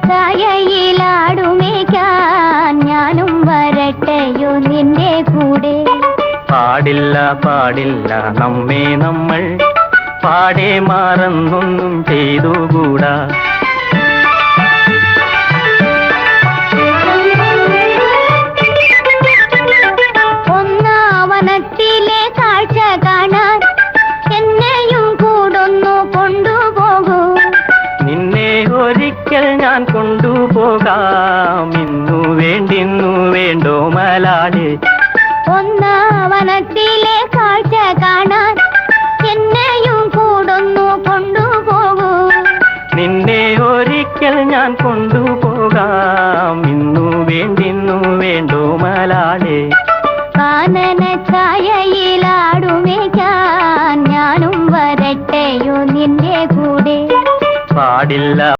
ചായയിലാടുമേക്കാൻ ഞാനും വരട്ടെയോ നിന്റെ കൂടെ. പാടില്ല പാടില്ല നമ്മെ നമ്മൾ പാടെ മാറന്നൊന്നും ചെയ്തുകൂടാ. ഒന്നാവനത്തിലെ കാഴ്ച കാണാൻ എന്നെയും കൂടൊന്നു കൊണ്ടുപോകൂ. നിന്നെ ഒരിക്കൽ ഞാൻ കൊണ്ടുപോകാം, ഇന്നു വേണ്ടിന്നു വേണ്ടോ മലാളെ. ഒന്നാവനത്തിലെ കാഴ്ച കാണാൻ എന്നെയും കൂടൊന്നു കൊണ്ടുപോകൂ. നിന്നെ ഒരിക്കൽ ഞാൻ കൊണ്ടുപോകാം, ഇന്നു വേണ്ടിന്നു വേണ്ടോ മലാളെ. കാനന ചായയിലാടുമേക്കാൻ ഞാനും വരട്ടെയോ നിന്റെ കൂടെ. പാടില്ല